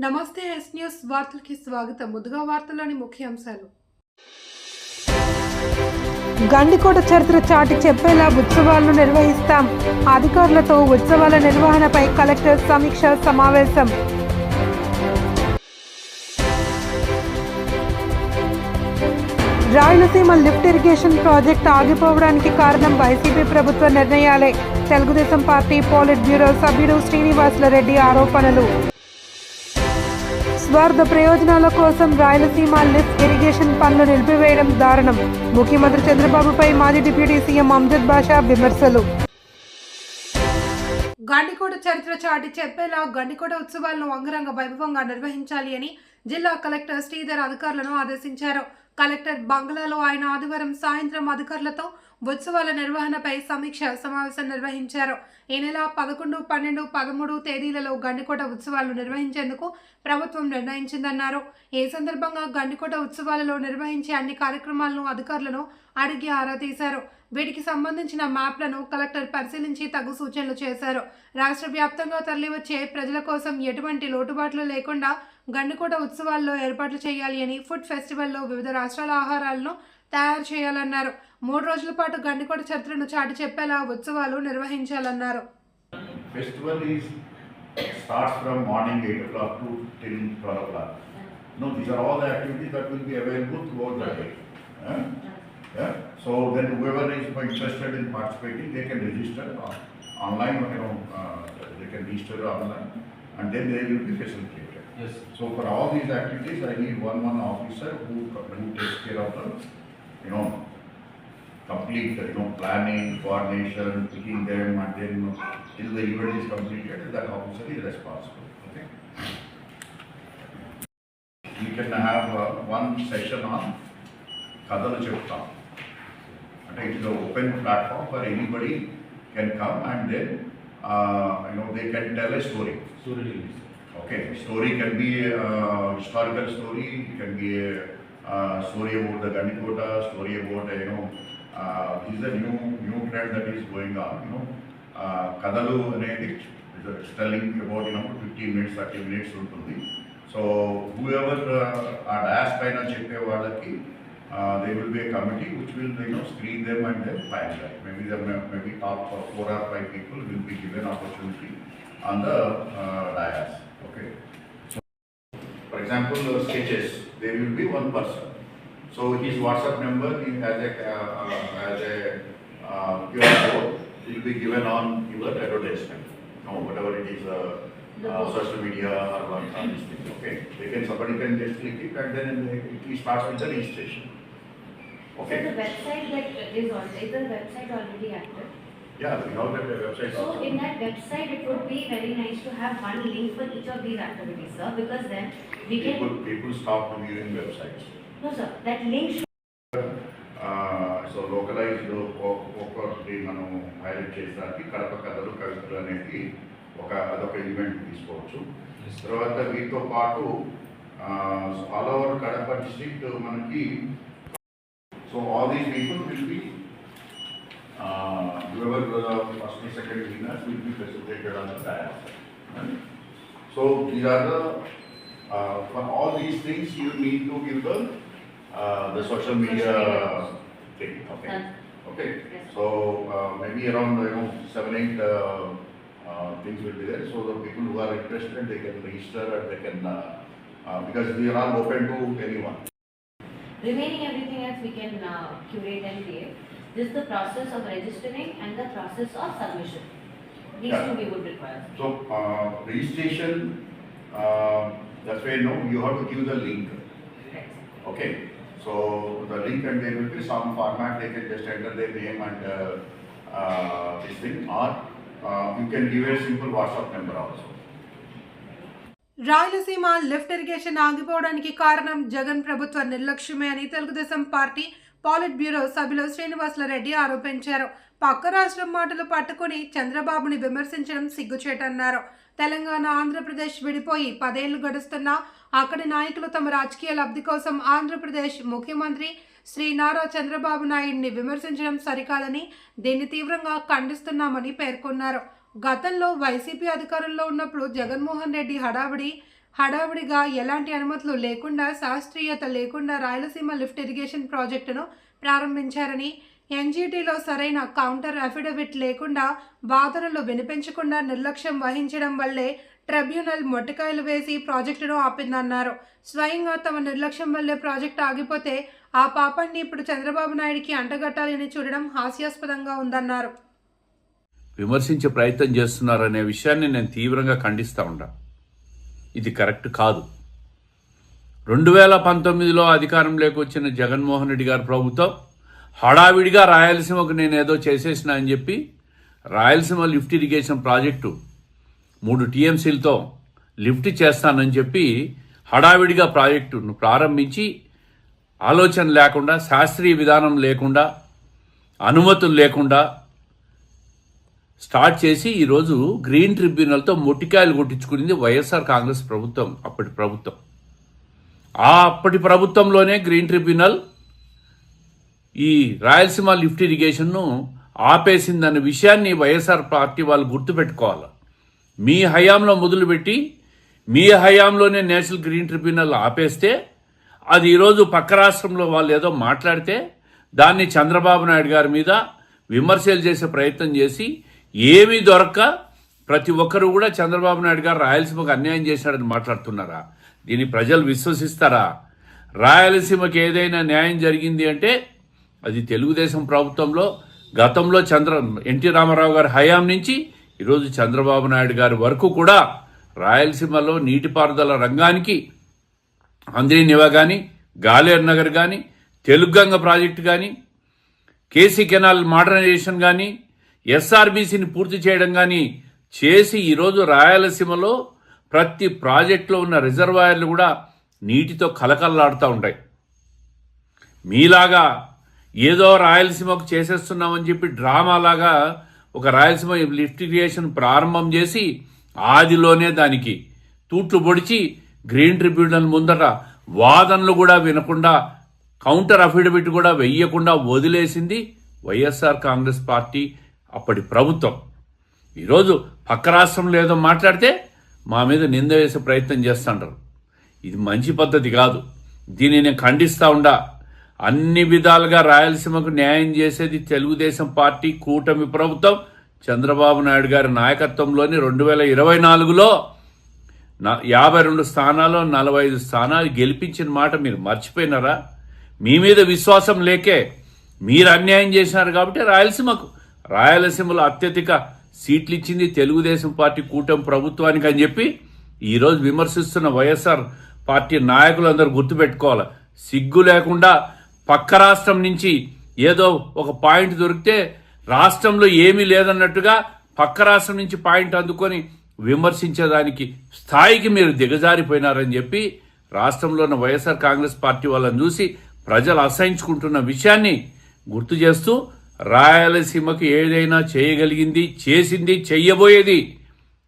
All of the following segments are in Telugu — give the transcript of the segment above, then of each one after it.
నమస్తే ఎస్ న్యూస్ వార్తలకి స్వాగతం. ముందుగా వార్తల్లోని ముఖ్యాంశాలు. గండికోట చరిత్ర చాటి చెప్పేలా ఉత్సవాలను నిర్వహిస్తాం. అధికారులతో ఉత్సవాల నిర్వహణపై కలెక్టర్ సమీక్ష సమావేశం. రాయలసీమ లిఫ్ట్ ఇరిగేషన్ ప్రాజెక్ట్ ఆగిపోవడానికి కారణం వైసీపీ ప్రభుత్వ నిర్ణయాలే. తెలుగుదేశం పార్టీ పోలిట్ బ్యూరో సభ్యుడు శ్రీనివాసుల రెడ్డి ఆరోపణలు. స్వార్థ ప్రయోజనాల కోసం రాయలసీమ లిఫ్ట్ ఇరిగేషన్ పనులు నిలిపివేయడం దారుణం. ముఖ్యమంత్రి చంద్రబాబుపై మాజీ డిప్యూటీ సీఎం అమ్జద్ బాషా విమర్శలు. గండికోట చరిత్ర చాటి చెప్పేలా గండికోట ఉత్సవాలను అంగరంగ వైభవంగా నిర్వహించాలి అని జిల్లా కలెక్టర్ శ్రీధర్ అధికారులను ఆదేశించారు. కలెక్టర్ బంగ్లాలో ఆయన ఆదివారం సాయంత్రం అధికారులతో ఉత్సవాల నిర్వహణపై సమీక్ష సమావేశం నిర్వహించారు. ఈ నెల 11, 12, 13 తేదీలలో గండికోట ఉత్సవాలు నిర్వహించేందుకు ప్రభుత్వం నిర్ణయించిందన్నారు. ఈ సందర్భంగా గండికోట ఉత్సవాలలో నిర్వహించే అన్ని కార్యక్రమాలను అధికారులను అడిగి ఆరా తీశారు. వీటికి సంబంధించిన మ్యాప్లను కలెక్టర్ పరిశీలించి తగు సూచనలు చేశారు. రాష్ట్ర వ్యాప్తంగా తరలివచ్చే ప్రజల కోసం ఎటువంటి లోటుబాట్లు లేకుండా గండికోట ఉత్సవాల్లో ఏర్పాట్లు చేయాలి అని, ఫుడ్ ఫెస్టివల్లో వివిధ రాష్ట్రాల ఆహారాలను తయారు చేయాలన్నారు. 3 రోజుల పాటు గండికోట చరిత్రను చాటి చెప్పేలా ఉత్సవాలు నిర్వహించాలన్నారు. Festival starts from morning 8 o'clock to till 12 o'clock. No, these are all the activities that will be available throughout the day. Yeah. So then whoever is interested in participating, they can register online. They can register online, and then they will be facilitated. Yes. So for all these activities, I need one officer who takes care of the complete planning, coordination, picking them, and then till the event is completed, that officer is responsible. Okay. We can have one session on Kadalu Cheptam. It is an open platform for anybody can come, and then they can tell a story. Okay, story can be a historical story, it can be a story about the Gandikota, story about this is a new trend that is going on. Kadalu is telling about 15 minutes, 30 minutes ఉంటుంది. So whoever ask paina cheppe వాళ్ళకి there will be a committee which will screen them and then finalize. Maybe top 4 or 5 people will be given opportunity on the dais. Okay. So, for example, sketches, there will be one person. So his WhatsApp number has a QR code will be given on your advertisement. Whatever it is, social media or this thing. Okay. Somebody can just click it, and then it starts with the registration. Okay. So the website is the website already active? Yeah, we have that website. So also. in that website, it would be very nice to have one link for each of these activities, sir, because then we people stop viewing websites. No, sir. That link should. So localised ఒక్కొక్కటి మనం హైలైట్ చేసడానికి కడప కథలు కవితలు అనేది అదొక ఈవెంట్ తీసుకోవచ్చు. తర్వాత వీటితో పాటు ఆల్ ఓవర్ కడప డిస్ట్రిక్ట్ మనకి so all these people will be whoever the first and second winners will be facilitated on the dais. So these are the for all these things you need to give the social media thing. Okay. Okay. Yes. So maybe around 7-8 things will be there. So the people who are interested, they can register and they can because we are all open to anyone. Remaining everything else we can curate and create. This is the process of registering and the process of submission. These two we would require. So registration, that's why you have to give the link. Right. Okay. So the link, and there will be some format. They can just enter their name and this thing, or you can give a simple WhatsApp number also. Rayalaseema lift irrigation ఆగిపోవడానికి కారణం జగన్ ప్రభుత్వ నిర్లక్ష్యమే అని తెలుగుదేశం పార్టీ పోలిట్ బ్యూరో సభ్యులు శ్రీనివాసుల రెడ్డి ఆరోపించారు. పక్క రాష్ట్రం మాటలు పట్టుకుని చంద్రబాబుని విమర్శించడం సిగ్గుచేటన్నారు. తెలంగాణ, ఆంధ్రప్రదేశ్ విడిపోయి 10 ఏళ్లు గడుస్తున్నా అక్కడి నాయకులు తమ రాజకీయ లబ్ధి కోసం ఆంధ్రప్రదేశ్ ముఖ్యమంత్రి శ్రీ నారా చంద్రబాబు నాయుడిని విమర్శించడం సరికాదని దీన్ని తీవ్రంగా ఖండిస్తున్నామని పేర్కొన్నారు. గతంలో వైసీపీ అధికారంలో ఉన్నప్పుడు జగన్మోహన్ రెడ్డి హడావుడిగా ఎలాంటి అనుమతులు లేకుండా శాస్త్రీయత లేకుండా రాయలసీమ లిఫ్ట్ ఇరిగేషన్ ప్రాజెక్టును ప్రారంభించారని, ఎన్జీటీలో సరైన కౌంటర్ అఫిడవిట్ లేకుండా వాదనలు వినిపించకుండా నిర్లక్ష్యం వహించడం వల్లే ట్రిబ్యునల్ మొట్టికాయలు వేసి ప్రాజెక్టును ఆపిందన్నారు. స్వయంగా తమ నిర్లక్ష్యం వల్లే ప్రాజెక్టు ఆగిపోతే ఆ పాపాన్ని ఇప్పుడు చంద్రబాబు నాయుడికి అంటగట్టాలని చూడడం హాస్యాస్పదంగా ఉందన్నారు. విమర్శించే ప్రయత్నం చేస్తున్నారనే విషయాన్ని నేను తీవ్రంగా ఖండిస్తూ ఉంటా. ఇది కరెక్ట్ కాదు. 2019లో అధికారంలోకి వచ్చిన జగన్మోహన్ రెడ్డి గారి ప్రభుత్వం హడావిడిగా రాయలసీమకు నేను ఏదో చేసేసిన అని చెప్పి రాయలసీమ లిఫ్ట్ ఇరిగేషన్ ప్రాజెక్టు 3 టీఎంసీలతో లిఫ్ట్ చేస్తానని చెప్పి హడావిడిగా ప్రాజెక్టును ప్రారంభించి ఆలోచన లేకుండా, శాస్త్రీయ విధానం లేకుండా, అనుమతులు లేకుండా స్టార్ట్ చేసి ఈరోజు గ్రీన్ ట్రిబ్యునల్తో మొట్టికాయలు కొట్టించుకునేది వైఎస్ఆర్ కాంగ్రెస్ ప్రభుత్వం. అప్పటి ప్రభుత్వంలోనే గ్రీన్ ట్రిబ్యునల్ ఈ రాయలసీమ లిఫ్ట్ ఇరిగేషన్ను ఆపేసిందన్న విషయాన్ని వైఎస్ఆర్ పార్టీ వాళ్ళు గుర్తుపెట్టుకోవాలి. మీ హయాంలో మొదలుపెట్టి మీ హయాంలోనే నేషనల్ గ్రీన్ ట్రిబ్యునల్ ఆపేస్తే అది ఈరోజు పక్క రాష్ట్రంలో వాళ్ళు ఏదో మాట్లాడితే దాన్ని చంద్రబాబు నాయుడు గారి మీద విమర్శలు చేసే ప్రయత్నం చేసి ఏమీ దొరక్క ప్రతి ఒక్కరు కూడా చంద్రబాబు నాయుడు గారు రాయలసీమకు అన్యాయం చేశాడని మాట్లాడుతున్నారా? దీన్ని ప్రజలు విశ్వసిస్తారా? రాయలసీమకి ఏదైనా న్యాయం జరిగింది అంటే అది తెలుగుదేశం ప్రభుత్వంలో గతంలో ఎన్టీ రామారావు గారి హయాం నుంచి ఈరోజు చంద్రబాబు నాయుడు గారి వరకు కూడా రాయలసీమలో నీటిపారుదల రంగానికి అంద్రీ నివా కానీ, గాలేరు నగర్ కానీ, తెలుగంగ ప్రాజెక్టు కానీ, కేసీ కెనాల్ మోడర్నైజేషన్ కానీ, ఎస్ఆర్బీసీని పూర్తి చేయడం కానీ చేసి ఈరోజు రాయలసీమలో ప్రతి ప్రాజెక్టులో ఉన్న రిజర్వాయర్లు కూడా నీటితో కలకల్లాడుతూ ఉంటాయి. మీలాగా ఏదో రాయలసీమకు చేసేస్తున్నామని చెప్పి డ్రామాలాగా ఒక రాయలసీమ లిఫ్ట్ ఇరిగేషన్ ప్రారంభం చేసి ఆదిలోనే దానికి తూట్లు పొడిచి గ్రీన్ ట్రిబ్యునల్ ముందట వాదనలు కూడా వినకుండా, కౌంటర్ అఫిడవిట్ కూడా వెయ్యకుండా వదిలేసింది వైఎస్ఆర్ కాంగ్రెస్ పార్టీ అప్పటి ప్రభుత్వం. ఈరోజు పక్క రాష్ట్రంలో ఏదో మాట్లాడితే మా మీద నింద వేసే ప్రయత్నం చేస్తుంటారు. ఇది మంచి పద్ధతి కాదు. దీన్ని నేను ఖండిస్తూ ఉండా. అన్ని విధాలుగా రాయలసీమకు న్యాయం చేసేది తెలుగుదేశం పార్టీ కూటమి ప్రభుత్వం చంద్రబాబు నాయుడు గారి నాయకత్వంలోని 2024లో 52 స్థానాల్లో 45 స్థానాలు గెలిపించిన మాట మీరు మర్చిపోయినారా? మీ మీద విశ్వాసం లేకే మీరు అన్యాయం చేసినారు కాబట్టి రాయలసీమలో అత్యధిక సీట్లు ఇచ్చింది తెలుగుదేశం పార్టీ కూటమి ప్రభుత్వానికి అని చెప్పి ఈరోజు విమర్శిస్తున్న వైఎస్ఆర్ పార్టీ నాయకులందరూ గుర్తుపెట్టుకోవాలి. సిగ్గు లేకుండా పక్క రాష్ట్రం నుంచి ఏదో ఒక పాయింట్ దొరికితే రాష్ట్రంలో ఏమీ లేదన్నట్టుగా పక్క రాష్ట్రం నుంచి పాయింట్ అందుకొని విమర్శించేదానికి స్థాయికి మీరు దిగజారిపోయినారని చెప్పి రాష్ట్రంలో ఉన్న వైఎస్ఆర్ కాంగ్రెస్ పార్టీ వాళ్ళని చూసి ప్రజలు అసహించుకుంటున్న విషయాన్ని గుర్తు చేస్తూ రాయలసీమకు ఏదైనా చేయగలిగింది, చేసింది, చెయ్యబోయేది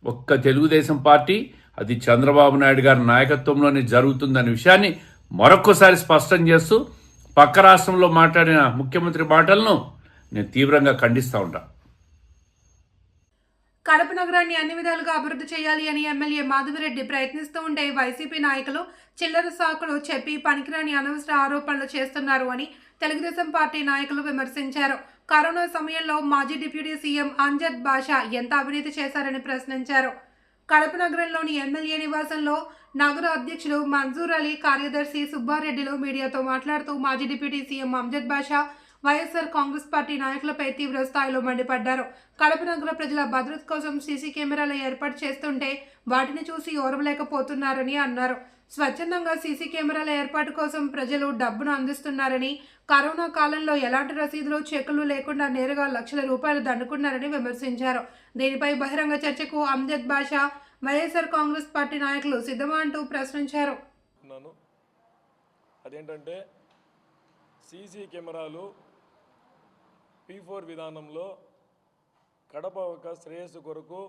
ఒక్క తెలుగుదేశం పార్టీ, అది చంద్రబాబు నాయుడు గారి నాయకత్వంలోనే జరుగుతుందనే విషయాన్ని మరొక్కసారి స్పష్టం చేస్తూ పక్క రాష్ట్రంలో మాట్లాడిన ముఖ్యమంత్రి మాటలను నేను తీవ్రంగా ఖండిస్తూ ఉంటా. కడప నగరాన్ని అన్ని విధాలుగా అభివృద్ధి చేయాలి అని ఎమ్మెల్యే మాధవిరెడ్డి ప్రయత్నిస్తూ ఉంటే వైసీపీ నాయకులు చిల్లర సాకులు చెప్పి పనికిరాని అనవసర ఆరోపణలు చేస్తున్నారు అని తెలుగుదేశం పార్టీ నాయకులు విమర్శించారు. కరోనా సమయంలో మాజీ డిప్యూటీ సీఎం అంజద్ బాషా ఎంత అవినీతి చేశారని ప్రశ్నించారు. కడప నగరంలోని ఎమ్మెల్యే నివాసంలో నగర అధ్యక్షుడు మంజూర్ అలీ, కార్యదర్శి సుబ్బారెడ్డిలు మీడియాతో మాట్లాడుతూ మాజీ డిప్యూటీ సీఎం అంజద్ బాషా వైఎస్ఆర్ కాంగ్రెస్ పార్టీ నాయకులపై తీవ్ర స్థాయిలో మండిపడ్డారు. కడప నగర ప్రజల భద్రత కోసం సీసీ కెమెరాలు ఏర్పాటు చేస్తుంటే వాటిని చూసి ఓర్వలేకపోతున్నారని అన్నారు. స్వచ్ఛందంగా సీసీ కెమెరాల ఏర్పాటు కోసం ప్రజలు డబ్బును అందిస్తున్నారని, కరోనా కాలంలో ఎలాంటి రసీదులు, చెక్కులు లేకుండా నేరుగా లక్షల రూపాయలు దండుకున్నారని విమర్శించారు. దీనిపై బహిరంగ చర్చకు అంజద్ బాషా, వైఎస్ఆర్ కాంగ్రెస్ పార్టీ నాయకులు సిద్ధమా అంటూ ప్రశ్నించారు. అదేంటంటే సీసీ కెమెరాలు P4 విధానంలో కడప ఒక శ్రేయస్సు కొరకు,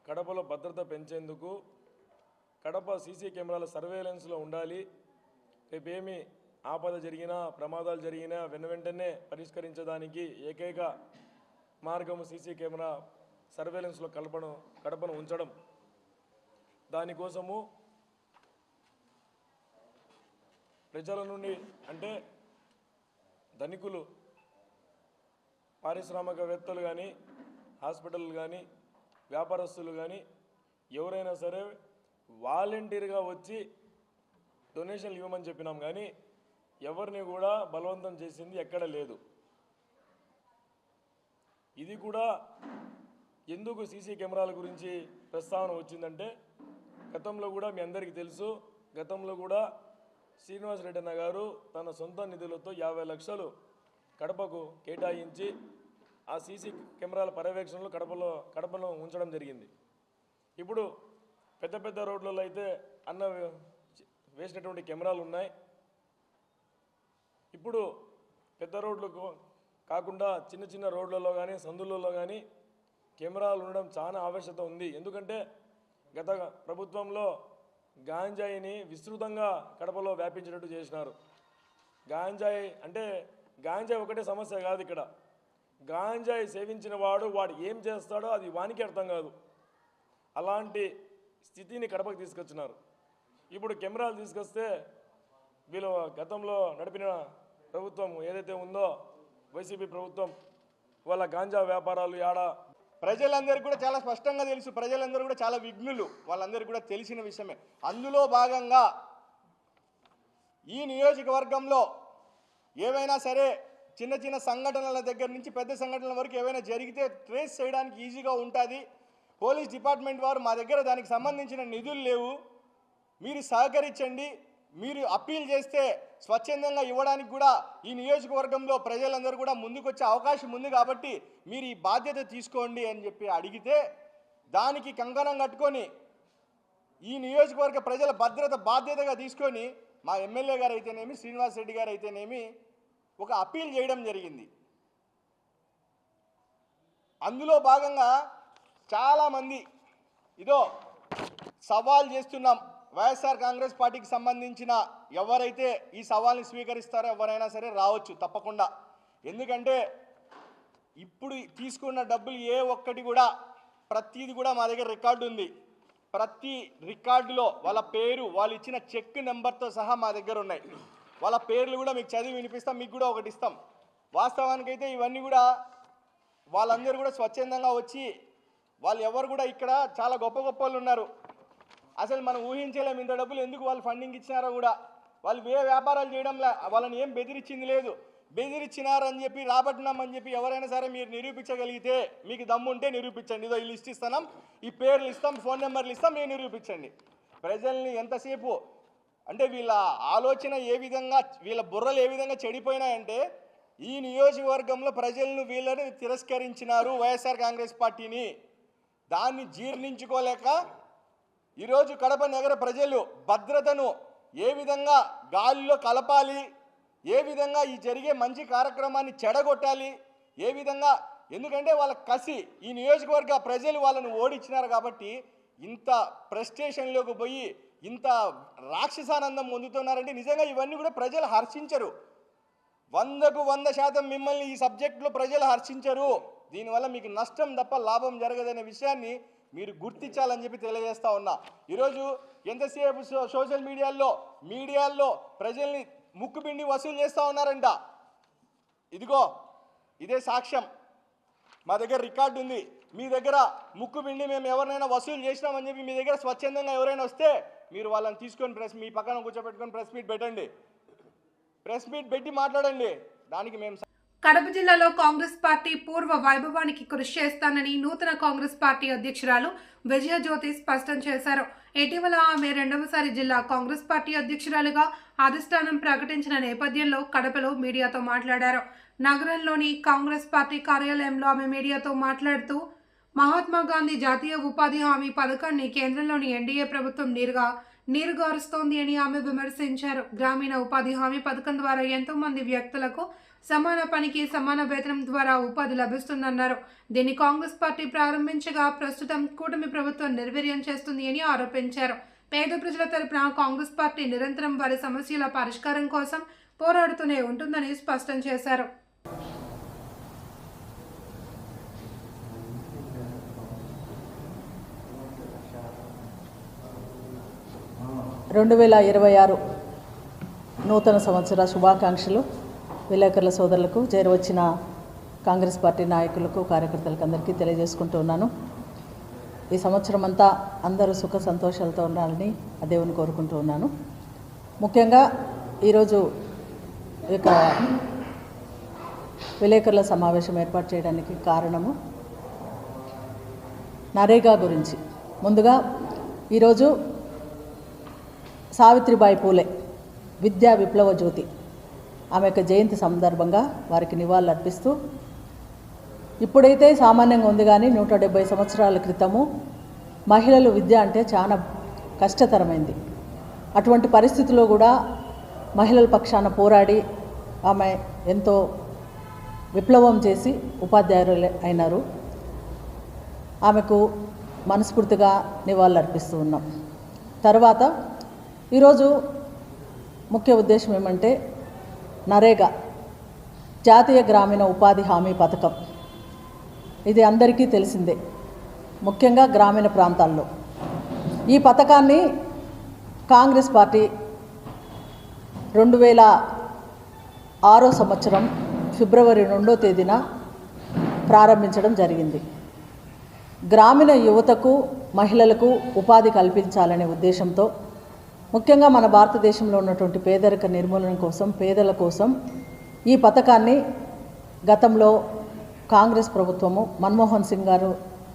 కడపలో భద్రత పెంచేందుకు కడప సీసీ కెమెరాల సర్వేలెన్స్లో ఉండాలి. రేపేమి ఆపద జరిగినా, ప్రమాదాలు జరిగినా వెంటనే పరిష్కరించడానికి ఏకైక మార్గం సీసీ కెమెరా సర్వేలెన్స్లో కడపను ఉంచడం. దానికోసము ప్రజల నుండి అంటే ధనికులు, పారిశ్రామికవేత్తలు కానీ, హాస్పిటల్ కానీ, వ్యాపారస్తులు కానీ ఎవరైనా సరే వాలంటీర్గా వచ్చి డొనేషన్లు ఇవ్వమని చెప్పినాం, కానీ ఎవరిని కూడా బలవంతం చేసింది ఎక్కడ లేదు. ఇది కూడా ఎందుకు సీసీ కెమెరాల గురించి ప్రస్తావన వచ్చిందంటే, గతంలో కూడా మీ అందరికీ తెలుసు, గతంలో కూడా శ్రీనివాసరెడ్డి అన్న గారు తన సొంత నిధులతో 50 లక్షలు కడపకు కేటాయించి ఆ సీసీ కెమెరాల పర్యవేక్షణలో కడపలో ఉంచడం జరిగింది. ఇప్పుడు పెద్ద పెద్ద రోడ్లలో అయితే అన్న వేసినటువంటి కెమెరాలు ఉన్నాయి. ఇప్పుడు పెద్ద రోడ్లకు కాకుండా చిన్న చిన్న రోడ్లలో కానీ సందులలో కానీ కెమెరాలు ఉండడం చాలా ఆవశ్యకత ఉంది. ఎందుకంటే గత ప్రభుత్వంలో గాంజాయిని విస్తృతంగా కడపలో వ్యాపించినట్టు చేసినారు. గాంజాయి అంటే గాంజాయి ఒకటే సమస్య కాదు. ఇక్కడ గాంజాయి సేవించిన వాడు ఏం చేస్తాడో అది వానికి అర్థం కాదు. అలాంటి స్థితిని కడపకు తీసుకొచ్చినారు. ఇప్పుడు కెమెరాలు తీసుకొస్తే వీళ్ళు గతంలో నడిపిన ప్రభుత్వం ఏదైతే ఉందో వైసీపీ ప్రభుత్వం, వాళ్ళ గాంజా వ్యాపారాలు ప్రజలందరికీ కూడా చాలా స్పష్టంగా తెలుసు. ప్రజలందరూ కూడా చాలా విఘ్నులు, వాళ్ళందరికీ కూడా తెలిసిన విషయమే. అందులో భాగంగా ఈ నియోజకవర్గంలో ఏవైనా సరే చిన్న చిన్న సంఘటనల దగ్గర నుంచి పెద్ద సంఘటనల వరకు ఏవైనా జరిగితే ట్రేస్ చేయడానికి ఈజీగా ఉంటుంది. పోలీస్ డిపార్ట్మెంట్ వారు మా దగ్గర దానికి సంబంధించిన నిధులు లేవు, మీరు సహకరించండి, మీరు అప్పీల్ చేస్తే స్వచ్ఛందంగా ఇవ్వడానికి కూడా ఈ నియోజకవర్గంలో ప్రజలందరూ కూడా ముందుకొచ్చే అవకాశం ఉంది, కాబట్టి మీరు ఈ బాధ్యత తీసుకోండి అని చెప్పి అడిగితే దానికి కంకణం కట్టుకొని ఈ నియోజకవర్గ ప్రజల భద్రత బాధ్యతగా తీసుకొని మా ఎమ్మెల్యే గారు అయితేనేమి, శ్రీనివాస్ రెడ్డి గారు అయితేనేమి ఒక అప్పీల్ చేయడం జరిగింది. అందులో భాగంగా చాలామంది ఇదో సవాల్ చేస్తున్నాం, వైఎస్ఆర్ కాంగ్రెస్ పార్టీకి సంబంధించిన ఎవరైతే ఈ సవాల్ని స్వీకరిస్తారో ఎవరైనా సరే రావచ్చు తప్పకుండా. ఎందుకంటే ఇప్పుడు తీసుకున్న డబ్బులు ఏ ఒక్కటి కూడా ప్రతిది కూడా మా దగ్గర రికార్డు ఉంది. ప్రతి రికార్డులో వాళ్ళ పేరు, వాళ్ళు ఇచ్చిన చెక్ నెంబర్తో సహా మా దగ్గర ఉన్నాయి. వాళ్ళ పేర్లు కూడా మీకు చదివి వినిపిస్తాం, మీకు కూడా ఒకటి ఇస్తాం. వాస్తవానికైతే ఇవన్నీ కూడా వాళ్ళందరూ కూడా స్వచ్ఛందంగా వచ్చి, వాళ్ళు ఎవరు కూడా ఇక్కడ చాలా గొప్ప గొప్ప వాళ్ళు ఉన్నారు. అసలు మనం ఊహించలేము ఇంత డబ్బులు ఎందుకు వాళ్ళు ఫండింగ్ ఇచ్చినారో కూడా. వాళ్ళు ఏ వ్యాపారాలు చేయడంలా, వాళ్ళని ఏం బెదిరించింది లేదు. బెదిరించినారని చెప్పి రాబట్టినామని చెప్పి ఎవరైనా సరే మీరు నిరూపించగలిగితే, మీకు దమ్ముంటే నిరూపించండి. ఇదో ఈ లిస్ట్ ఇస్తున్నాం, ఈ పేర్లు ఇస్తాం, ఫోన్ నెంబర్లు ఇస్తాం, మీరు నిరూపించండి. ప్రజల్ని ఎంతసేపు అంటే వీళ్ళ ఆలోచన ఏ విధంగా, వీళ్ళ బుర్రలు ఏ విధంగా చెడిపోయినాయంటే, ఈ నియోజకవర్గంలో ప్రజలను వీళ్ళని తిరస్కరించినారు వైఎస్ఆర్ కాంగ్రెస్ పార్టీని. దాన్ని జీర్ణించుకోలేక ఈరోజు కడప నగర ప్రజలు భద్రతను ఏ విధంగా గాలిలో కలపాలి, ఏ విధంగా ఈ జరిగే మంచి కార్యక్రమాన్ని చెడగొట్టాలి, ఏ విధంగా, ఎందుకంటే వాళ్ళ కసి, ఈ నియోజకవర్గ ప్రజలు వాళ్ళను ఓడించినారు కాబట్టి ఇంత ప్రెస్టేషన్లోకి పోయి ఇంత రాక్షసానందం పొందుతున్నారంటే నిజంగా ఇవన్నీ కూడా ప్రజలు హర్షించరు. 100కు 100% మిమ్మల్ని ఈ సబ్జెక్టులో ప్రజలు హర్షించరు. దీనివల్ల మీకు నష్టం తప్ప లాభం జరగదనే విషయాన్ని మీరు గుర్తించాలని చెప్పి తెలియజేస్తా ఉన్నా. ఈరోజు ఎంతసేపు సోషల్ మీడియాల్లో ప్రజల్ని ముక్కుపిండి వసూలు చేస్తూ ఉన్నారంట. ఇదిగో ఇదే సాక్ష్యం, మా దగ్గర రికార్డు ఉంది. మీ దగ్గర ముక్కుపిండి మేము ఎవరినైనా వసూలు చేసినామని చెప్పి మీ దగ్గర స్వచ్ఛందంగా ఎవరైనా వస్తే మీరు వాళ్ళని తీసుకొని మీ పక్కన కూర్చోబెట్టుకొని ప్రెస్ మీట్ పెట్టండి, ప్రెస్ మీట్ పెట్టి మాట్లాడండి. దానికి మేము కడప జిల్లాలో కాంగ్రెస్ పార్టీ పూర్వ వైభవానికి కృషి చేస్తానని నూతన కాంగ్రెస్ పార్టీ అధ్యక్షురాలు విజయజ్యోతి స్పష్టం చేశారు. ఇటీవల ఆమె రెండవసారి జిల్లా కాంగ్రెస్ పార్టీ అధ్యక్షురాలుగా అధిష్టానం ప్రకటించిన నేపథ్యంలో కడపలో మీడియాతో మాట్లాడారు. నగరంలోని కాంగ్రెస్ పార్టీ కార్యాలయంలో ఆమె మీడియాతో మాట్లాడుతూ మహాత్మా గాంధీ జాతీయ ఉపాధి హామీ పథకాన్ని కేంద్రంలోని ఎన్డీఏ ప్రభుత్వం నీరుగారుస్తోంది అని ఆమె విమర్శించారు. గ్రామీణ ఉపాధి హామీ పథకం ద్వారా ఎంతో మంది వ్యక్తులకు సమాన పనికి సమాన వేతనం ద్వారా ఉపాధి లభిస్తుందన్నారు. దీన్ని కాంగ్రెస్ పార్టీ ప్రారంభించగా ప్రస్తుతం కూటమి ప్రభుత్వం నిర్వీర్యం చేస్తుంది అని ఆరోపించారు. పేద ప్రజల తరపున కాంగ్రెస్ పార్టీ నిరంతరం వారి సమస్యల పరిష్కారం కోసం పోరాడుతూనే ఉంటుందని స్పష్టం చేశారు. 2026 నూతన సంవత్సర శుభాకాంక్షలు విలేకరుల సోదరులకు, చేరవచ్చిన కాంగ్రెస్ పార్టీ నాయకులకు, కార్యకర్తలకు అందరికీ తెలియజేసుకుంటూ ఉన్నాను. ఈ సంవత్సరం అంతా అందరూ సుఖ సంతోషాలతో ఉండాలని ఆ దేవుని కోరుకుంటూ ఉన్నాను. ముఖ్యంగా ఈరోజు ఇక విలేకరుల సమావేశం ఏర్పాటు చేయడానికి కారణము నరేగా గురించి. ముందుగా ఈరోజు సావిత్రిబాయి పూలే విద్యా విప్లవ జ్యోతి ఆమె యొక్క జయంతి సందర్భంగా వారికి నివాళులు అర్పిస్తూ, ఇప్పుడైతే సామాన్యంగా ఉంది కానీ 170 సంవత్సరాల క్రితము మహిళలు విద్య అంటే చాలా కష్టతరమైంది. అటువంటి పరిస్థితుల్లో కూడా మహిళల పక్షాన పోరాడి ఆమె ఎంతో విప్లవం చేసి ఉపాధ్యాయులు అయినారు. ఆమెకు మనస్ఫూర్తిగా నివాళులు అర్పిస్తూ ఉన్నాం. తర్వాత ఈరోజు ముఖ్య ఉద్దేశం ఏమంటే నరేగా జాతీయ గ్రామీణ ఉపాధి హామీ పథకం. ఇది అందరికీ తెలిసిందే, ముఖ్యంగా గ్రామీణ ప్రాంతాల్లో. ఈ పథకాన్ని కాంగ్రెస్ పార్టీ 2006 సంవత్సరం ఫిబ్రవరి 2వ తేదీన ప్రారంభించడం జరిగింది. గ్రామీణ యువతకు, మహిళలకు ఉపాధి కల్పించాలనే ఉద్దేశంతో, ముఖ్యంగా మన భారతదేశంలో ఉన్నటువంటి పేదరిక నిర్మూలన కోసం, పేదల కోసం ఈ పథకాన్ని గతంలో కాంగ్రెస్ ప్రభుత్వము మన్మోహన్ సింగ్ గారు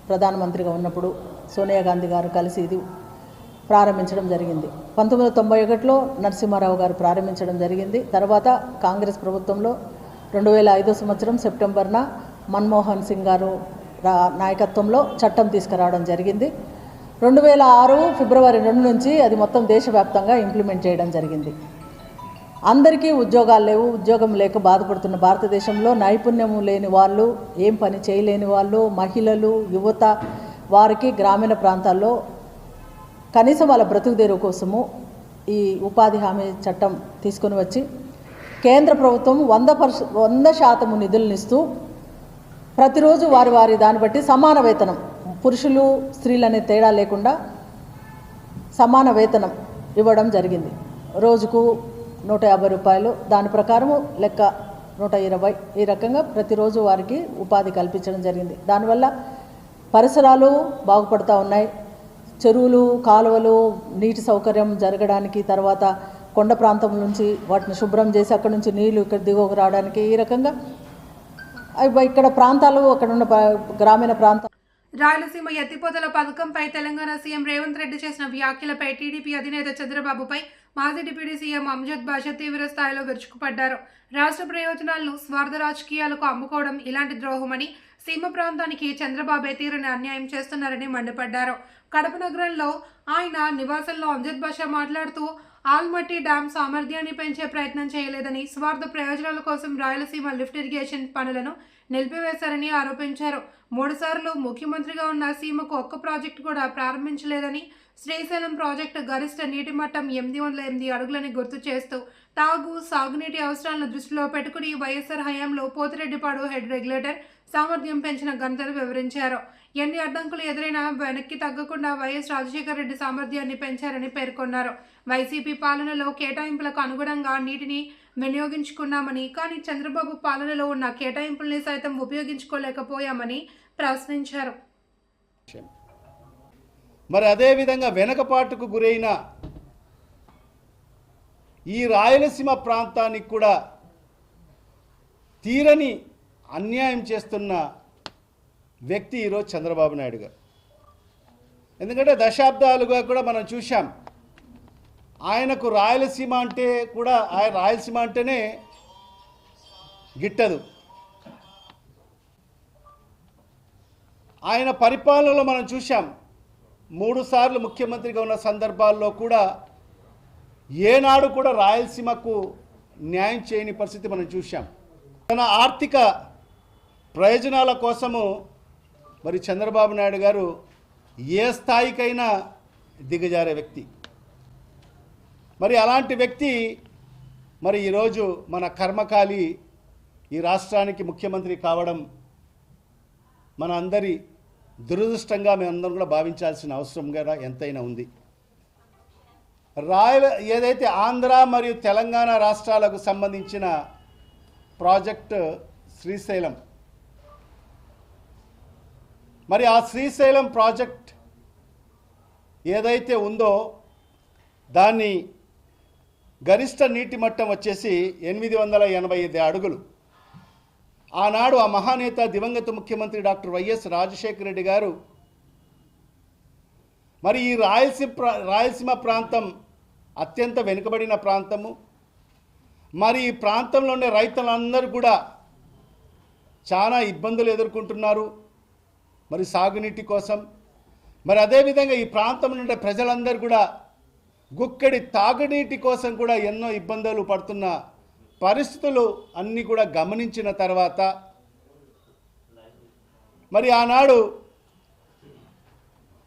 ప్రధానమంత్రిగా ఉన్నప్పుడు సోనియా గాంధీ గారు కలిసి ఇది ప్రారంభించడం జరిగింది. 1991లో నరసింహారావు గారు ప్రారంభించడం జరిగింది. తర్వాత కాంగ్రెస్ ప్రభుత్వంలో 2005 సంవత్సరం సెప్టెంబర్న మన్మోహన్ సింగ్ గారు నాయకత్వంలో చట్టం తీసుకురావడం జరిగింది. 2006 ఫిబ్రవరి 2 నుంచి అది మొత్తం దేశవ్యాప్తంగా ఇంప్లిమెంట్ చేయడం జరిగింది. అందరికీ ఉద్యోగాలు లేవు, ఉద్యోగం లేక బాధపడుతున్న భారతదేశంలో నైపుణ్యం లేని వాళ్ళు, ఏం పని చేయలేని వాళ్ళు, మహిళలు, యువత, వారికి గ్రామీణ ప్రాంతాల్లో కనీసం వాళ్ళ బ్రతుకుదెరువు కోసము ఈ ఉపాధి హామీ చట్టం తీసుకొని వచ్చి కేంద్ర ప్రభుత్వం 100% నిధులను ఇస్తూ ప్రతిరోజు వారి దాన్ని బట్టి సమాన వేతనం, పురుషులు స్త్రీలు అనే తేడా లేకుండా సమాన వేతనం ఇవ్వడం జరిగింది. రోజుకు 150 రూపాయలు, దాని ప్రకారము లెక్క 120, ఈ రకంగా ప్రతిరోజు వారికి ఉపాధి కల్పించడం జరిగింది. దానివల్ల పరిసరాలు బాగుపడుతూ ఉన్నాయి. చెరువులు, కాలువలు, నీటి సౌకర్యం జరగడానికి, తర్వాత కొండ ప్రాంతం నుంచి వాటిని శుభ్రం చేసి అక్కడ నుంచి నీళ్లు ఇక్కడ దిగువకు రావడానికి, ఈ రకంగా ఇక్కడ ప్రాంతాలు, అక్కడ ఉన్న గ్రామీణ ప్రాంతాలు. రాయలసీమ ఎత్తిపోతల పథకంపై తెలంగాణ సీఎం రేవంత్ రెడ్డి చేసిన వ్యాఖ్యలపై టీడీపీ అధినేత చంద్రబాబుపై మాజీ డిప్యూటీ సీఎం అమ్జద్ బాషా తీవ్ర స్థాయిలో విరుచుకుపడ్డారు. రాష్ట్ర ప్రయోజనాలను స్వార్థ రాజకీయాలకు అమ్ముకోవడం ఇలాంటి ద్రోహమని, సీమ ప్రాంతానికి చంద్రబాబే తీరుని అన్యాయం చేస్తున్నారని మండిపడ్డారు. కడప నగరంలో ఆయన నివాసంలో అమ్జద్ బాషా మాట్లాడుతూ ఆల్మట్టి డ్యామ్ సామర్థ్యాన్ని పెంచే ప్రయత్నం చేయలేదని, స్వార్థ ప్రయోజనాల కోసం రాయలసీమ లిఫ్ట్ ఇరిగేషన్ పనులను నిలిపివేశారని ఆరోపించారు. 3 సార్లు ముఖ్యమంత్రిగా ఉన్న సీమకు ఒక్క ప్రాజెక్టు కూడా ప్రారంభించలేదని, శ్రీశైలం ప్రాజెక్టు గరిష్ట నీటి మట్టం 808 అడుగులని గుర్తు చేస్తూ తాగు, సాగునీటి అవసరాలను దృష్టిలో పెట్టుకుని వైఎస్ఆర్ హయాంలో పోతిరెడ్డిపాడు హెడ్ రెగ్యులేటర్ సామర్థ్యం పెంచిన ఘనతను వివరించారు. ఎన్ని అడ్డంకులు ఎదురైనా వెనక్కి తగ్గకుండా వైఎస్ రాజశేఖర రెడ్డి సామర్థ్యాన్ని పెంచారని పేర్కొన్నారు. వైసీపీ పాలనలో కేటాయింపులకు అనుగుణంగా నీటిని వినియోగించుకున్నామని, కానీ చంద్రబాబు పాలనలో ఉన్న కేటాయింపుల్ని సైతం ఉపయోగించుకోలేకపోయామని ప్రశ్నించారు. మరి అదేవిధంగా వెనకపాటుకు గురైన ఈ రాయలసీమ ప్రాంతానికి కూడా తీరని అన్యాయం చేస్తున్న వ్యక్తి ఈరోజు చంద్రబాబు నాయుడు గారు. ఎందుకంటే దశాబ్దాలుగా కూడా మనం చూసాం, ఆయనకు రాయలసీమ అంటే కూడా, ఆయన రాయలసీమ అంటేనే గిట్టదు. ఆయన పరిపాలనలో మనం చూసాం, 3 సార్లు ముఖ్యమంత్రిగా ఉన్న సందర్భాల్లో కూడా ఏనాడు కూడా రాయలసీమకు న్యాయం చేయని పరిస్థితి మనం చూసాం. తన ఆర్థిక ప్రయోజనాల కోసము మరి చంద్రబాబు నాయుడు గారు ఏ స్థాయికైనా దిగజారే వ్యక్తి. మరి అలాంటి వ్యక్తి మరి ఈరోజు మన కర్మకాలి ఈ రాష్ట్రానికి ముఖ్యమంత్రి కావడం మన అందరి దురదృష్టంగా మేమందరం కూడా భావించాల్సిన అవసరం కూడా ఎంతైనా ఉంది. ఏదైతే ఆంధ్ర మరియు తెలంగాణ రాష్ట్రాలకు సంబంధించిన ప్రాజెక్టు శ్రీశైలం, మరి ఆ శ్రీశైలం ప్రాజెక్ట్ ఏదైతే ఉందో దాన్ని గరిష్ట నీటి మట్టం వచ్చేసి 885 అడుగులు. ఆనాడు ఆ మహానేత దివంగత ముఖ్యమంత్రి డాక్టర్ వైఎస్ రాజశేఖర రెడ్డి గారు మరి ఈ రాయలసీమ ప్రాంతం అత్యంత వెనుకబడిన ప్రాంతము, మరి ఈ ప్రాంతంలో ఉండే రైతులందరూ కూడా చాలా ఇబ్బందులు ఎదుర్కొంటున్నారు మరి సాగునీటి కోసం. మరి అదేవిధంగా ఈ ప్రాంతంలో ఉండే ప్రజలందరూ కూడా గుక్కడి తాగునీటి కోసం కూడా ఎన్నో ఇబ్బందులు పడుతున్న పరిస్థితులు అన్నీ కూడా గమనించిన తర్వాత మరి ఆనాడు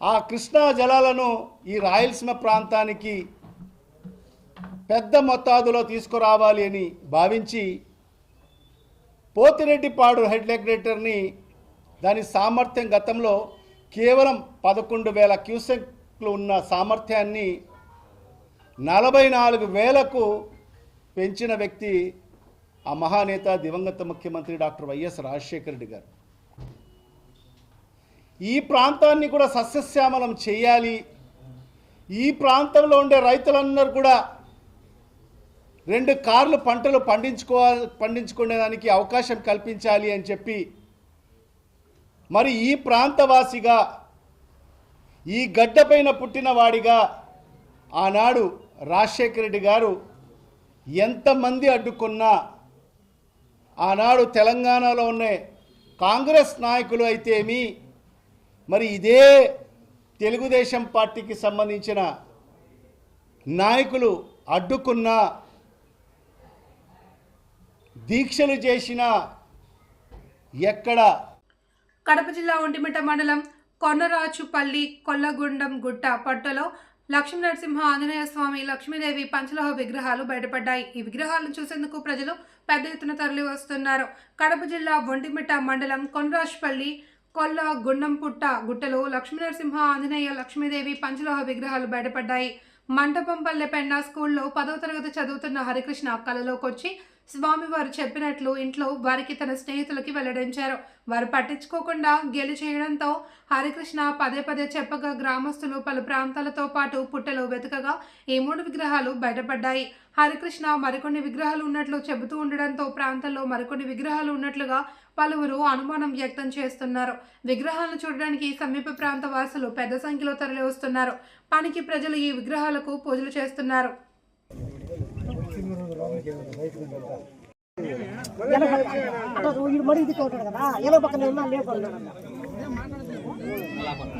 ఆ కృష్ణా జలాలను ఈ రాయలసీమ ప్రాంతానికి పెద్ద మొత్తాదులో తీసుకురావాలి అని భావించి పోతిరెడ్డిపాడు హెడ్ రెగ్యులేటర్ని దాని సామర్థ్యం గతంలో కేవలం 11,000 క్యూసెక్లు ఉన్న సామర్థ్యాన్ని 44,000కు పెంచిన వ్యక్తి ఆ మహానేత దివంగత ముఖ్యమంత్రి డాక్టర్ వైఎస్ రాజశేఖర రెడ్డి గారు. ఈ ప్రాంతాన్ని కూడా సస్యశ్యామలం చేయాలి, ఈ ప్రాంతంలో ఉండే రైతులందరూ కూడా 2 కార్లు పంటలు పండించుకునేదానికి అవకాశం కల్పించాలి అని చెప్పి మరి ఈ ప్రాంతవాసిగా ఈ గడ్డపైన పుట్టిన వాడిగా ఆనాడు రాజశేఖర రెడ్డి గారు ఎంతమంది అడ్డుకున్నా ఆనాడు తెలంగాణలో ఉన్న కాంగ్రెస్ నాయకులు అయితేమి మరి ఇదే తెలుగుదేశం పార్టీకి సంబంధించిన నాయకులు అడ్డుకున్నా దీక్షలు చేసిన ఎక్కడ. కడప జిల్లా ఒంటిమిట్ట మండలం కొన్నరాచుపల్లి కొల్లగుండం గుట్ట పట్టలో లక్ష్మీనరసింహ ఆంజనేయ స్వామి లక్ష్మీదేవి పంచలోహ విగ్రహాలు బయటపడ్డాయి. ఈ విగ్రహాలను చూసేందుకు ప్రజలు పెద్ద ఎత్తున తరలి వస్తున్నారు. కడప జిల్లా ఒంటిమిట్ట మండలం కొన్నరాచుపల్లి కొల్లగుండంపుట్ట గుట్టలో లక్ష్మీనరసింహ ఆంజనేయ లక్ష్మీదేవి పంచలోహ విగ్రహాలు బయటపడ్డాయి. మంటపంపల్లె పెన్నా స్కూల్లో 10వ తరగతి చదువుతున్న హరికృష్ణ కలలోకొచ్చి స్వామివారు చెప్పినట్లు ఇంట్లో వారికి తన స్నేహితులకి వెల్లడించారు. వారు పట్టించుకోకుండా గెలి చేయడంతో హరికృష్ణ పదే చెప్పగా గ్రామస్తులు పలు ప్రాంతాలతో పాటు పుట్టలో వెతకగా ఈ 3 విగ్రహాలు బయటపడ్డాయి. హరికృష్ణ మరికొన్ని విగ్రహాలు ఉన్నట్లు చెబుతూ ఉండడంతో ప్రాంతంలో మరికొన్ని విగ్రహాలు ఉన్నట్లుగా పలువురు అనుమానం వ్యక్తం చేస్తున్నారు. విగ్రహాలను చూడడానికి సమీప ప్రాంత వాసులు పెద్ద సంఖ్యలో తరలి వస్తున్నారు. పనికి ప్రజలు ఈ విగ్రహాలకు పూజలు చేస్తున్నారు.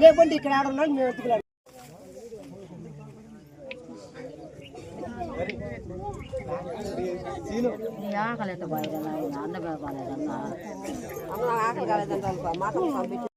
లేకుంటే ఇక్కడ ఆడున్నాడు మేము ఎత్తుకున్నాడు. ఆకలి అయితే బాగా అన్న బాగాలేదన్నా ఆకలి కాలేదంటే మాటలు పంపించి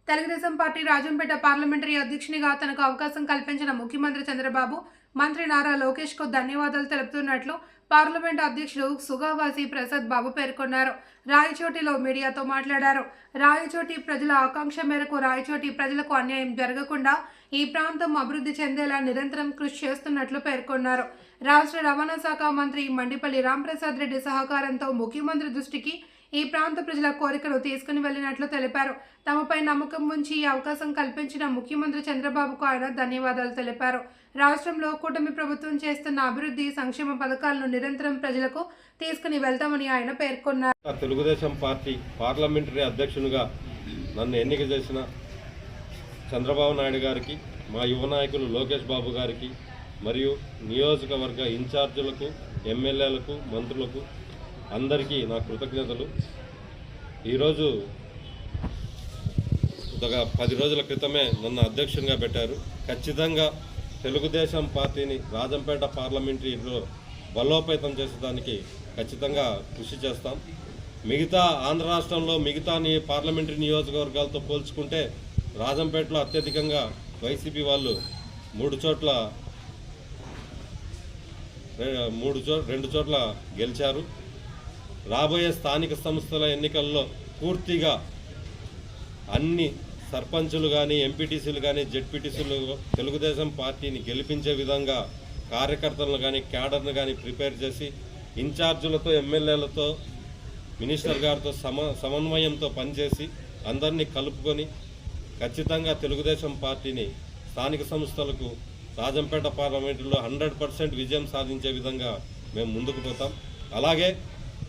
తెలుగుదేశం పార్టీ రాజంపేట పార్లమెంటరీ అధ్యక్షునిగా తనకు అవకాశం కల్పించిన ముఖ్యమంత్రి చంద్రబాబు, మంత్రి నారా లోకేష్ కు ధన్యవాదాలు తెలుపుతున్నట్లు పార్లమెంట్ అధ్యక్షుడు సుగావాసి ప్రసాద్ బాబు పేర్కొన్నారు. రాయచోటిలో మీడియాతో మాట్లాడారు. రాయచోటి ప్రజల ఆకాంక్ష మేరకు రాయచోటి ప్రజలకు అన్యాయం జరగకుండా ఈ ప్రాంతం అభివృద్ధి చెందేలా నిరంతరం కృషి చేస్తున్నట్లు పేర్కొన్నారు. రాష్ట్ర రవాణా శాఖ మంత్రి మండిపల్లి రాంప్రసాద్ రెడ్డి సహకారంతో ముఖ్యమంత్రి దృష్టికి ఈ ప్రాంత ప్రజల కోరికను తీసుకుని వెళ్లినట్లు తెలిపారు. తమపై నమ్మకం ఉంచి ఈ అవకాశం కల్పించిన ముఖ్యమంత్రి చంద్రబాబుకు ఆయన ధన్యవాదాలు తెలిపారు. రాష్ట్రంలో కూటమి ప్రభుత్వం చేస్తున్న అభివృద్ధి సంక్షేమ పథకాలను నిరంతరం ప్రజలకు తీసుకుని వెళ్తామని ఆయన పేర్కొన్నారు. తెలుగుదేశం పార్టీ పార్లమెంటరీ అధ్యక్షునిగా నన్ను ఎన్నిక చేసిన చంద్రబాబు నాయుడు గారికి, మా యువ నాయకులు లోకేష్ బాబు గారికి మరియు నియోజకవర్గ ఇన్ఛార్జీలకు, ఎమ్మెల్యేలకు, మంత్రులకు అందరికీ నా కృతజ్ఞతలు. ఈరోజు ఒక 10 రోజుల క్రితమే నన్ను అధ్యక్షునిగా పెట్టారు. ఖచ్చితంగా తెలుగుదేశం పార్టీని రాజంపేట పార్లమెంటరీలో బలోపేతం చేసేదానికి ఖచ్చితంగా కృషి చేస్తాం. మిగతా ఆంధ్ర రాష్ట్రంలో మిగతా పార్లమెంటరీ నియోజకవర్గాలతో పోల్చుకుంటే రాజంపేటలో అత్యధికంగా వైసీపీ వాళ్ళు 2 చోట్ల గెలిచారు. రాబోయే స్థానిక సంస్థల ఎన్నికల్లో పూర్తిగా అన్ని సర్పంచులు కానీ, ఎంపీటీసీలు కానీ, జెడ్పీటీసీలు తెలుగుదేశం పార్టీని గెలిపించే విధంగా కార్యకర్తలను కానీ, క్యాడర్ను కానీ ప్రిపేర్ చేసి ఇన్ఛార్జీలతో, ఎమ్మెల్యేలతో, మినిస్టర్ గారితో సమన్వయంతో పనిచేసి అందరినీ కలుపుకొని ఖచ్చితంగా తెలుగుదేశం పార్టీని స్థానిక సంస్థలకు రాజంపేట పార్లమెంటులో 100% విజయం సాధించే విధంగా మేము ముందుకు పోతాం. అలాగే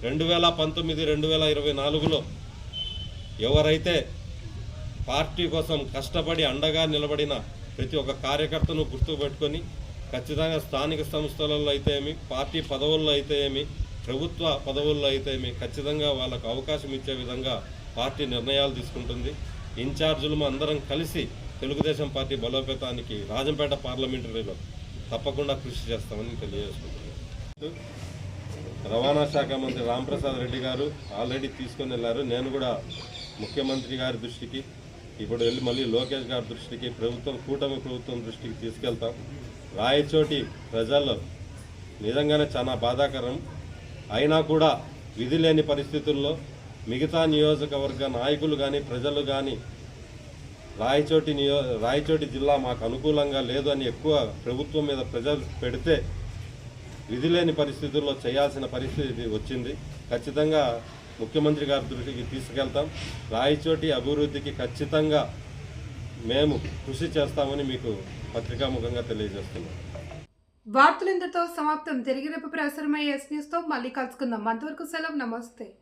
2019-2024లో ఎవరైతే పార్టీ కోసం కష్టపడి అండగా నిలబడిన ప్రతి ఒక్క కార్యకర్తను గుర్తుపెట్టుకొని ఖచ్చితంగా స్థానిక సంస్థలలో అయితే ఏమి, పార్టీ పదవుల్లో అయితే ఏమి, ప్రభుత్వ పదవుల్లో అయితే ఏమి ఖచ్చితంగా వాళ్ళకు అవకాశం ఇచ్చే విధంగా పార్టీ నిర్ణయాలు తీసుకుంటుంది. ఇన్ఛార్జీలు అందరం కలిసి తెలుగుదేశం పార్టీ బలోపేతానికి రాజంపేట పార్లమెంటరీలో తప్పకుండా కృషి చేస్తామని తెలియజేసుకుంటున్నాను. రవాణా శాఖ మంత్రి రాంప్రసాద్ రెడ్డి గారు ఆల్రెడీ తీసుకొని వెళ్ళారు. నేను కూడా ముఖ్యమంత్రి గారి దృష్టికి, ఇప్పుడు వెళ్ళి మళ్ళీ లోకేష్ గారి దృష్టికి, కూటమి ప్రభుత్వం దృష్టికి తీసుకెళ్తాం. రాయచోటి ప్రజల్లో నిజంగానే చాలా బాధాకరం. అయినా కూడా విధి లేని పరిస్థితుల్లో మిగతా నియోజకవర్గ నాయకులు కానీ, ప్రజలు కానీ రాయచోటి జిల్లా మాకు అనుకూలంగా లేదు అని ఎక్కువ ప్రభుత్వం మీద ప్రజలు పెడితే విధి లేని పరిస్థితుల్లో చేయాల్సిన పరిస్థితి వచ్చింది. ఖచ్చితంగా ముఖ్యమంత్రి గారి దృష్టికి తీసుకెళ్తాం. రాయచోటి అభివృద్ధికి ఖచ్చితంగా మేము కృషి చేస్తామని మీకు పత్రికాముఖంగా తెలియజేస్తున్నాం. వార్తలు ఇంతతో సమాప్తం. తిరిగి రేపు ప్రసారమయ్యే ఎస్ న్యూస్తో మళ్ళీ కలుసుకుందాం. అంతవరకు సెలవు. నమస్తే.